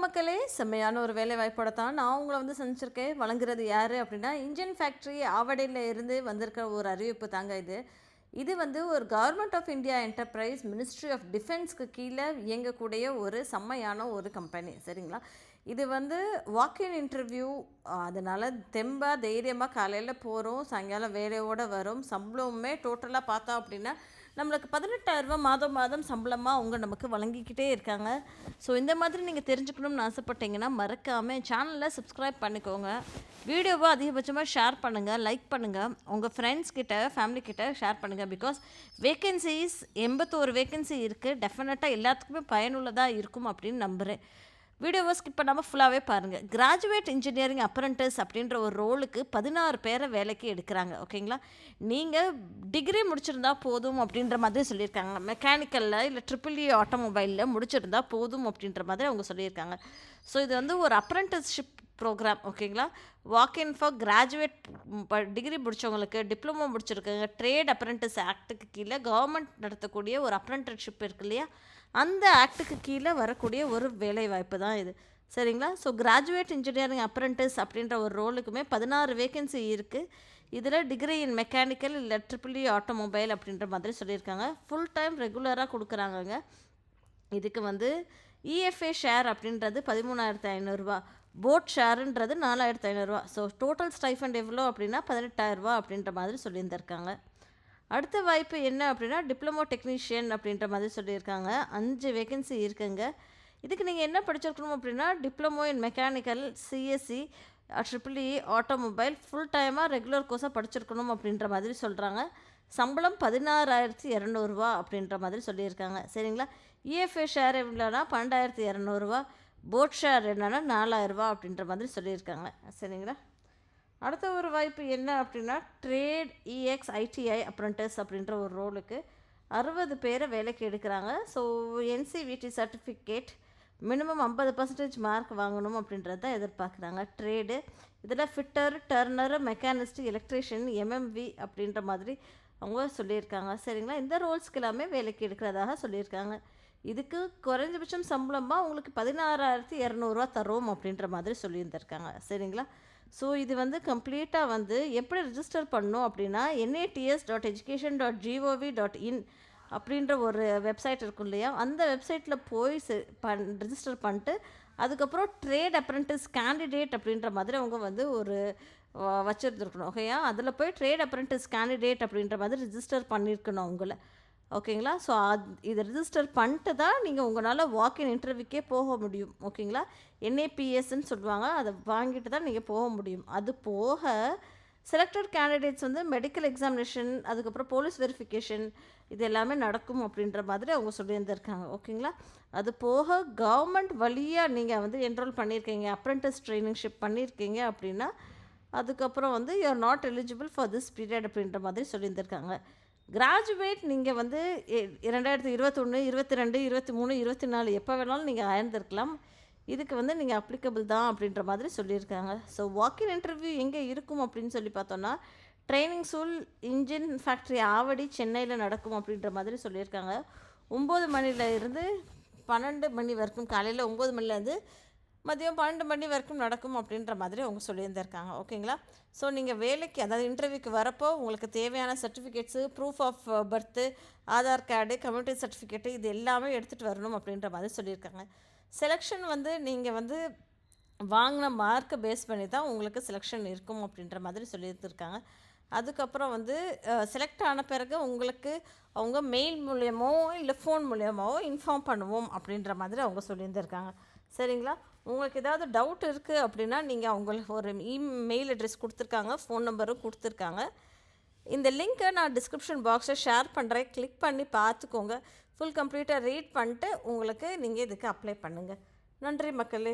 வணக்கம் மக்களே! செம்மையான ஒரு வேலை வாய்ப்போட தான் நான் உங்கள வந்து சந்திச்சிருக்கேன். வழங்குறது யாரு அப்டின்னா, இன்ஜின் ஃபேக்டரி ஆவடியில இருந்து வந்திருக்கிற ஒரு அறிவிப்பு தாங்க இது. இது வந்து ஒரு government of India enterprise ministry of டிஃபென்ஸ்க்கு கீழ இயங்கக்கூடிய ஒரு செம்மையான ஒரு கம்பெனி. சரிங்களா? இது வந்து வாக்-இன் இன்டர்வியூ. அதனால தெம்பா, தைரியமா காலையில போறோம், சாயங்காலம் வேலையோட வரோம். சம்பளமுமே டோட்டலா பார்த்தோம் அப்டின்னா, நம்மளுக்கு ரூ. 18,000 மாதம் மாதம் சம்பளமா அவங்க நமக்கு வழங்கிக்கிட்டே இருக்காங்க. ஸோ இந்த மாதிரி நீங்க தெரிஞ்சுக்கணும்னு ஆசைப்பட்டீங்கன்னா, மறக்காம சேனல சப்ஸ்கிரைப் பண்ணிக்கோங்க. வீடியோவ அதிகபட்சமா ஷேர் பண்ணுங்க, லைக் பண்ணுங்க. உங்க ஃப்ரெண்ட்ஸ் கிட்ட, ஃபேமிலி கிட்ட ஷேர் பண்ணுங்க. பிகாஸ் வேக்கன்ஸீஸ் 81 வேக்கன்சி இருக்கு. டெஃபினட்டா எல்லாத்துக்குமே பயனுள்ளதா இருக்கும் அப்படின்னு நம்புறேன். வீடியோவை ஸ்கிப் பண்ணாமல் ஃபுல்லாகவே பாருங்கள். கிராஜுவேட் இன்ஜினியரிங் அப்ரண்டிஸ் அப்படின்ற ஒரு ரோலுக்கு 16 பேரை வேலைக்கு எடுக்கிறாங்க. ஓகேங்களா? நீங்கள் டிகிரி முடிச்சிருந்தா போதும் அப்படின்ற மாதிரி சொல்லியிருக்காங்க. மெக்கானிக்கலில் இல்லை ட்ரிபிள் ஆட்டோமொபைலில் முடிச்சிருந்தா போதும் அப்படின்ற மாதிரி அவங்க சொல்லியிருக்காங்க. ஸோ இது வந்து ஒரு அப்ரண்டிஸ்ஷிப் ப்ரோக்ராம். ஓகேங்களா? வாக்-இன் ஃபார் கிராஜுவேட் டிகிரி முடித்தவங்களுக்கு, டிப்ளமோ முடிச்சிருக்காங்க. ட்ரேட் அப்ரண்டிஸ் ஆக்டுக்கு கீழே கவர்மெண்ட் நடத்தக்கூடிய ஒரு அப்ரண்டிஸ்ஷிப் இருக்கு இல்லையா, அந்த ஆக்டுக்கு கீழே வரக்கூடிய ஒரு வேலை வாய்ப்பு தான் இது. சரிங்களா? ஸோ கிராஜுவேட் இன்ஜினியரிங் அப்ரண்டிஸ் அப்படின்ற ஒரு ரோலுக்குமே 16 வேக்கன்சி இருக்குது. இதில் டிகிரி இன் மெக்கானிக்கல் இல்லை ட்ரிபிள் ஆட்டோமொபைல் அப்படின்ற மாதிரி சொல்லியிருக்காங்க. ஃபுல் டைம் ரெகுலராக கொடுக்குறாங்கங்க. இதுக்கு வந்து இஎஃப்ஏ ஷேர் அப்படின்றது 13,500 போட் ஷேருன்றது 4,500. ஸோ டோட்டல் ஸ்டைஃபண்ட் எவ்வளோ அப்படின்னா 18,000 அப்படின்ற மாதிரி சொல்லியிருந்திருக்காங்க. அடுத்த வாய்ப்பு என்ன அப்படின்னா, டிப்ளமோ டெக்னீஷியன் அப்படின்ற மாதிரி சொல்லியிருக்காங்க. 5 வேக்கன்சி இருக்குங்க. இதுக்கு நீங்கள் என்ன படிச்சிருக்கணும் அப்படின்னா, diploma in mechanical, CSC, triple automobile full டைமாக ரெகுலர் கோர்ஸாக படிச்சிருக்கணும் அப்படின்ற மாதிரி சொல்கிறாங்க. சம்பளம் 16,200 அப்படின்ற மாதிரி சொல்லியிருக்காங்க. சரிங்களா? இஎஃப்ஏ ஷேர் எவ்வளோனா 12,200. போட் ஷேர் என்னென்னா 4,000 அப்படின்ற மாதிரி சொல்லியிருக்காங்க. சரிங்களா? அடுத்த ஒரு வாய்ப்பு என்ன அப்படின்னா, ட்ரேட் இஎக்ஸ் ஐடிஐ அப்ரண்டிஸ் அப்படின்ற ஒரு ரோலுக்கு 60 பேரை வேலைக்கு எடுக்கிறாங்க. So NCVT certificate minimum 50% mark வாங்கணும் அப்படின்றது தான் எதிர்பார்க்குறாங்க. ட்ரேடு இதில் fitter, turner, machinist, electrician, MMV அப்படின்ற மாதிரி அவங்க சொல்லியிருக்காங்க. சரிங்களா? இந்த ரோல்ஸ்க்கு எல்லாமே வேலைக்கு எடுக்கிறதாக சொல்லியிருக்காங்க. இதுக்கு குறைஞ்சபட்சம் சம்பளமாக உங்களுக்கு 16,200 தரோம் அப்படின்ற மாதிரி சொல்லியிருந்திருக்காங்க. சரிங்களா? ஸோ இது வந்து கம்ப்ளீட்டாக வந்து எப்படி ரிஜிஸ்டர் பண்ணணும் அப்படின்னா, nats.education.gov.in அப்படின்ற ஒரு வெப்சைட் இருக்கும் இல்லையா, அந்த வெப்சைட்டில் போய் ரிஜிஸ்டர் பண்ணிட்டு, அதுக்கப்புறம் ட்ரேட் அப்ரண்டிஸ் கேண்டிடேட் அப்படின்ற மாதிரி அவங்க வந்து ஒரு வச்சுருந்துருக்கணும். ஓகேயா? அதில் போய் ட்ரேட் அப்ரண்டிஸ் கேண்டிடேட் அப்படின்ற மாதிரி ரிஜிஸ்டர் பண்ணியிருக்கணும் அவங்கள. ஓகேங்களா? ஸோ இதை ரிஜிஸ்டர் பண்ணிட்டு தான் நீங்கள் உங்களால் வாக்-இன் இன்டர்வியூக்கே போக முடியும். ஓகேங்களா? என்ஏபிஎஸ்ன்னு சொல்லுவாங்க. அதை வாங்கிட்டு தான் நீங்கள் போக முடியும். அது போக செலக்டட் கேண்டிடேட்ஸ் வந்து மெடிக்கல் எக்ஸாமினேஷன், அதுக்கப்புறம் போலீஸ் வெரிஃபிகேஷன், இது எல்லாமே நடக்கும் அப்படின்ற மாதிரி அவங்க சொல்லியிருந்திருக்காங்க. ஓகேங்களா? அது போக கவர்மெண்ட் வழியாக நீங்கள் வந்து என்ரோல் பண்ணியிருக்கீங்க, அப்ரண்டிஸ் ட்ரைனிங்ஷிப் பண்ணியிருக்கீங்க அப்படின்னா, அதுக்கப்புறம் வந்து you are not eligible for this period அப்படின்ற மாதிரி சொல்லியிருந்திருக்காங்க. கிராஜுவேட் நீங்கள் வந்து 2021, 22, 23, 24 எப்போ வேணாலும் நீங்கள் ஆயிருந்திருக்கலாம். இதுக்கு வந்து நீங்கள் அப்ளிகபிள் தான் அப்படின்ற மாதிரி சொல்லியிருக்காங்க. ஸோ வாக்-இன் இன்டர்வியூ எங்கே இருக்கும் அப்படின்னு சொல்லி பார்த்தோன்னா, training school engine factory Avadi, சென்னையில் நடக்கும் அப்படின்ற மாதிரி சொல்லியிருக்காங்க. 9 மணில இருந்து 12 மணி வரைக்கும், காலையில் 9 மணிலேருந்து மதியம் 12 மணி வரைக்கும் நடக்கும் அப்படின்ற மாதிரி அவங்க சொல்லியிருந்திருக்காங்க. ஓகேங்களா? ஸோ நீங்கள் வேலைக்கு, அதாவது இன்டர்வியூக்கு வரப்போ உங்களுக்கு தேவையான certificates, proof of birth, Aadhaar card, community certificate, இது எல்லாமே எடுத்துகிட்டு வரணும் அப்படின்ற மாதிரி சொல்லியிருக்காங்க. செலெக்ஷன் வந்து நீங்கள் வந்து வாங்கின மார்க்கை பேஸ் பண்ணி தான் உங்களுக்கு செலெக்ஷன் இருக்கும் அப்படின்ற மாதிரி சொல்லியிருந்துருக்காங்க. அதுக்கப்புறம் வந்து செலக்ட் ஆன பிறகு உங்களுக்கு அவங்க மெயில் மூலியமாவோ இல்லை ஃபோன் மூலியமாவோ இன்ஃபார்ம் பண்ணுவோம் அப்படின்ற மாதிரி அவங்க சொல்லியிருந்திருக்காங்க. சரிங்களா? உங்களுக்கு ஏதாவது டவுட் இருக்குது அப்படின்னா, நீங்கள் அவங்களுக்கு ஒரு மெயில் அட்ரஸ் கொடுத்துருக்காங்க, ஃபோன் நம்பரும் கொடுத்துருக்காங்க. இந்த லிங்க்கை நான் டிஸ்கிரிப்ஷன் பாக்ஸில் ஷேர் பண்ணுறேன். கிளிக் பண்ணி பார்த்துக்கோங்க. ஃபுல் கம்ப்ளீட்டாக ரீட் பண்ணிட்டு உங்களுக்கு நீங்கள் இதுக்கு அப்ளை பண்ணுங்கள். நன்றி மக்களே.